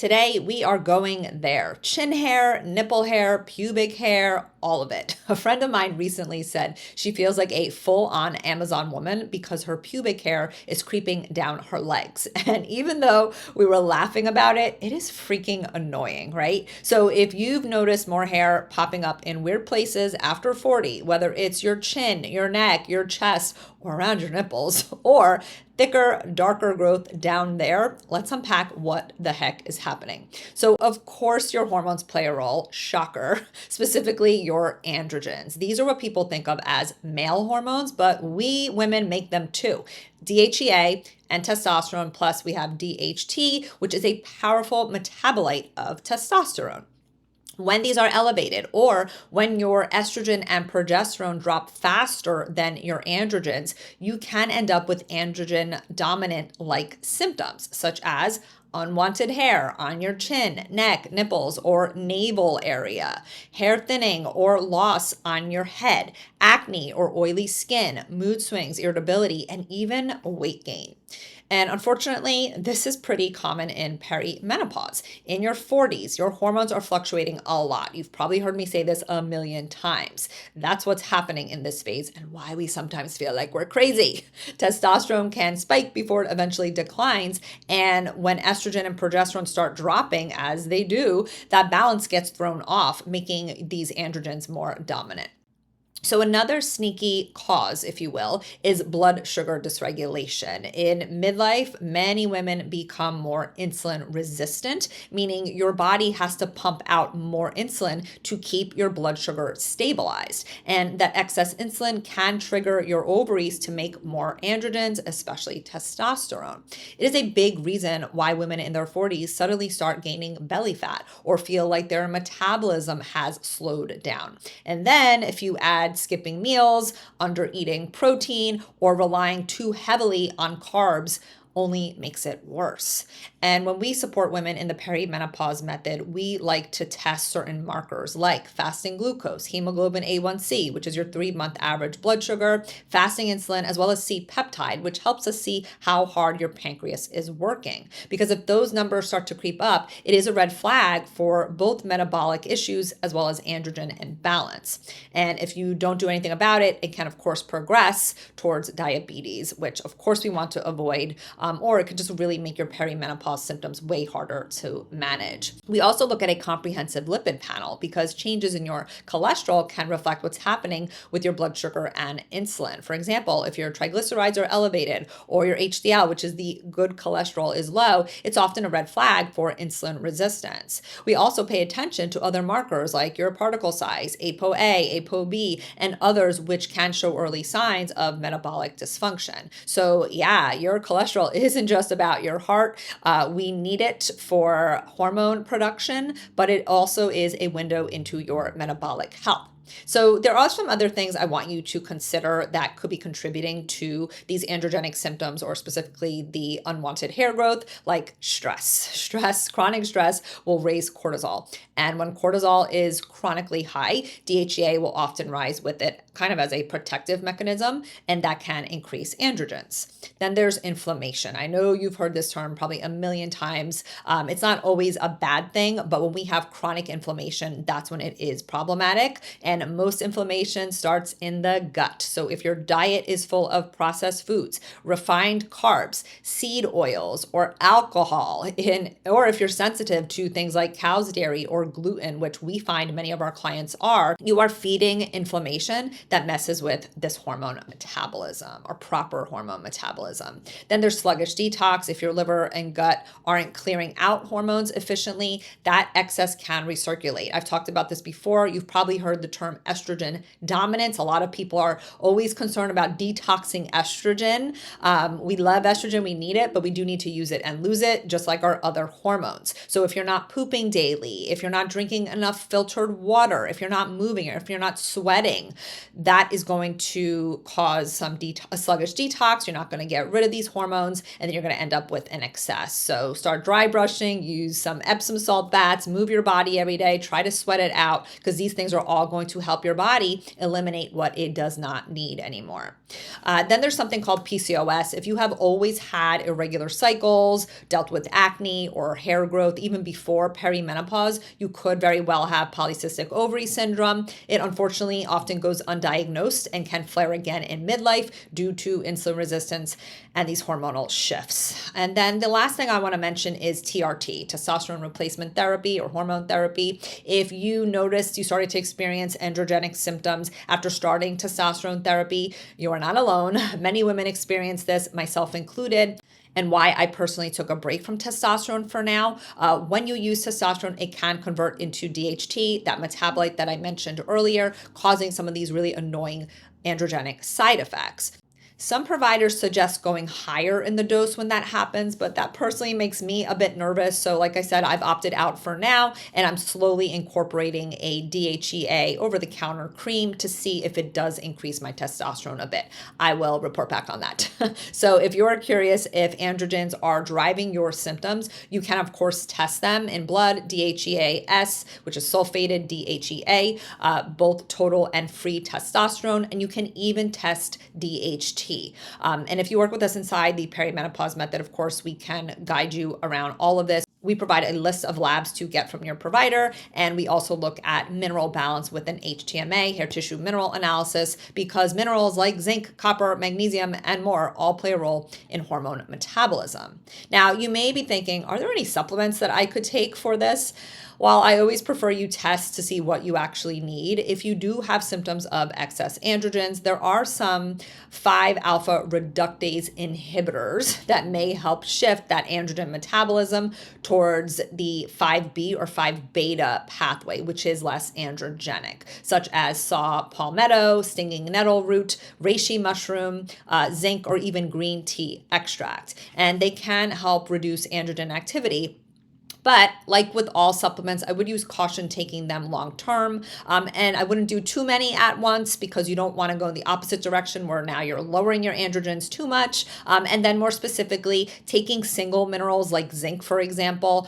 Today, we are going there. Chin hair, nipple hair, pubic hair, all of it. A friend of mine recently said she feels like a full-on Amazon woman because her pubic hair is creeping down her legs. And even though we were laughing about it, it is freaking annoying, right? So if you've noticed more hair popping up in weird places after 40, whether it's your chin, your neck, your chest, or around your nipples, or thicker, darker growth down there, let's unpack what the heck is happening. So, of course, your hormones play a role, shocker, specifically your androgens. These are what people think of as male hormones, but we women make them too. DHEA and testosterone, plus we have DHT, which is a powerful metabolite of testosterone. When these are elevated, or when your estrogen and progesterone drop faster than your androgens, you can end up with androgen dominant like symptoms, such as unwanted hair on your chin, neck, nipples, or navel area, hair thinning or loss on your head, acne or oily skin, mood swings, irritability, and even weight gain. And unfortunately, this is pretty common in perimenopause. In your 40s, your hormones are fluctuating a lot. You've probably heard me say this a million times. That's what's happening in this phase and why we sometimes feel like we're crazy. Testosterone can spike before it eventually declines. And when estrogen and progesterone start dropping, as they do, that balance gets thrown off, making these androgens more dominant. So another sneaky cause, if you will, is blood sugar dysregulation. In midlife, many women become more insulin resistant, meaning your body has to pump out more insulin to keep your blood sugar stabilized. And that excess insulin can trigger your ovaries to make more androgens, especially testosterone. It is a big reason why women in their 40s suddenly start gaining belly fat or feel like their metabolism has slowed down. And then if you add skipping meals, under eating protein, or relying too heavily on carbs only makes it worse. And when we support women in the perimenopause method, we like to test certain markers like fasting glucose, hemoglobin A1C, which is your 3-month average blood sugar, fasting insulin, as well as C-peptide, which helps us see how hard your pancreas is working. Because if those numbers start to creep up, it is a red flag for both metabolic issues as well as androgen imbalance. And if you don't do anything about it, it can, of course, progress towards diabetes, which, of course, we want to avoid. Or it could just really make your perimenopause symptoms way harder to manage. We also look at a comprehensive lipid panel because changes in your cholesterol can reflect what's happening with your blood sugar and insulin. For example, if your triglycerides are elevated or your HDL, which is the good cholesterol, is low, it's often a red flag for insulin resistance. We also pay attention to other markers like your particle size, ApoA, ApoB, and others which can show early signs of metabolic dysfunction. So yeah, your cholesterol isn't just about your heart. We need it for hormone production, but it also is a window into your metabolic health. So there are some other things I want you to consider that could be contributing to these androgenic symptoms, or specifically the unwanted hair growth, like stress. Stress, chronic stress will raise cortisol. And when cortisol is chronically high, DHEA will often rise with it, kind of as a protective mechanism, and that can increase androgens. Then there's inflammation. I know you've heard this term probably a million times. It's not always a bad thing, but when we have chronic inflammation, that's when it is problematic. And most inflammation starts in the gut. So if your diet is full of processed foods, refined carbs, seed oils, or alcohol, or if you're sensitive to things like cow's dairy or gluten, which we find many of our clients are, you are feeding inflammation that messes with this hormone metabolism, or proper hormone metabolism. Then there's sluggish detox. If your liver and gut aren't clearing out hormones efficiently, that excess can recirculate. I've talked about this before. You've probably heard the term estrogen dominance. A lot of people are always concerned about detoxing estrogen. We love estrogen, we need it, but we do need to use it and lose it, just like our other hormones. So if you're not pooping daily, if you're not drinking enough filtered water, if you're not moving, or if you're not sweating, that is going to cause a sluggish detox. You're not going to get rid of these hormones, and then you're going to end up with an excess. So start dry brushing, use some Epsom salt baths, move your body every day, try to sweat it out, because these things are all going to to help your body eliminate what it does not need anymore. Then there's something called PCOS. If you have always had irregular cycles, dealt with acne or hair growth, even before perimenopause, you could very well have polycystic ovary syndrome. It unfortunately often goes undiagnosed and can flare again in midlife due to insulin resistance and these hormonal shifts. And then the last thing I want to mention is TRT, testosterone replacement therapy or hormone therapy. If you noticed you started to experience androgenic symptoms after starting testosterone therapy, you are not alone. Many women experience this, myself included. And why I personally took a break from testosterone for now. When you use testosterone, it can convert into DHT, that metabolite that I mentioned earlier, causing some of these really annoying androgenic side effects. Some providers suggest going higher in the dose when that happens, but that personally makes me a bit nervous. So like I said, I've opted out for now, and I'm slowly incorporating a DHEA over-the-counter cream to see if it does increase my testosterone a bit. I will report back on that. So if you're curious if androgens are driving your symptoms, you can of course test them in blood, DHEA-S, which is sulfated DHEA, both total and free testosterone, and you can even test DHT. And if you work with us inside the perimenopause method, of course, we can guide you around all of this. We provide a list of labs to get from your provider, and we also look at mineral balance with an HTMA, hair tissue mineral analysis, because minerals like zinc, copper, magnesium, and more all play a role in hormone metabolism. Now, you may be thinking, are there any supplements that I could take for this? While I always prefer you test to see what you actually need, if you do have symptoms of excess androgens, there are some 5-alpha reductase inhibitors that may help shift that androgen metabolism towards the 5B or 5-beta pathway, which is less androgenic, such as saw palmetto, stinging nettle root, reishi mushroom, zinc, or even green tea extract. And they can help reduce androgen activity. But like with all supplements, I would use caution taking them long term. And I wouldn't do too many at once because you don't want to go in the opposite direction where now you're lowering your androgens too much. And then more specifically, taking single minerals like zinc, for example,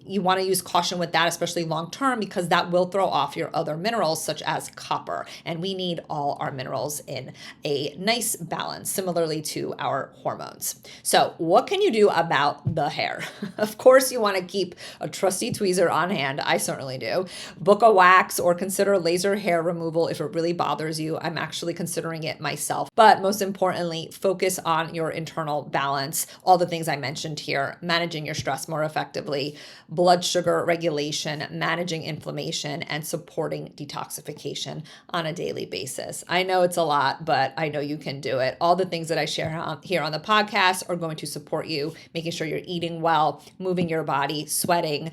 you want to use caution with that, especially long term, because that will throw off your other minerals such as copper. And we need all our minerals in a nice balance, similarly to our hormones. So what can you do about the hair? Of course, you want to keep a trusty tweezer on hand. I certainly do. Book a wax or consider laser hair removal if it really bothers you. I'm actually considering it myself. But most importantly, focus on your internal balance. All the things I mentioned here, managing your stress more effectively, blood sugar regulation, managing inflammation, and supporting detoxification on a daily basis. I know it's a lot, but I know you can do it. All the things that I share here on the podcast are going to support you, making sure you're eating well, moving your body, sweating,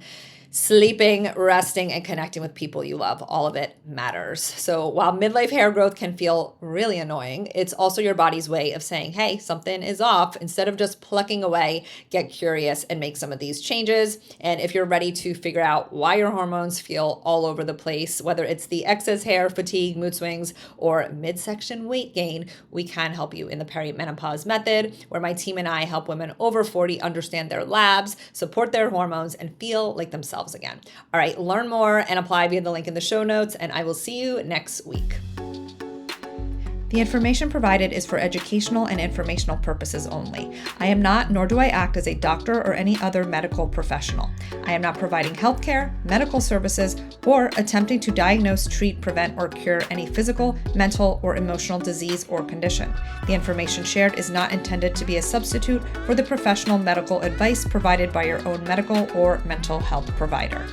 sleeping, resting, and connecting with people you love. All of it matters. So while midlife hair growth can feel really annoying, it's also your body's way of saying, hey, something is off. Instead of just plucking away, get curious and make some of these changes. And if you're ready to figure out why your hormones feel all over the place, whether it's the excess hair, fatigue, mood swings, or midsection weight gain, we can help you in the perimenopause method, where my team and I help women over 40 understand their labs, support their hormones, and feel like themselves again. All right, learn more and apply via the link in the show notes, and I will see you next week. The information provided is for educational and informational purposes only. I am not, nor do I act as a doctor or any other medical professional. I am not providing healthcare, medical services, or attempting to diagnose, treat, prevent, or cure any physical, mental, or emotional disease or condition. The information shared is not intended to be a substitute for the professional medical advice provided by your own medical or mental health provider.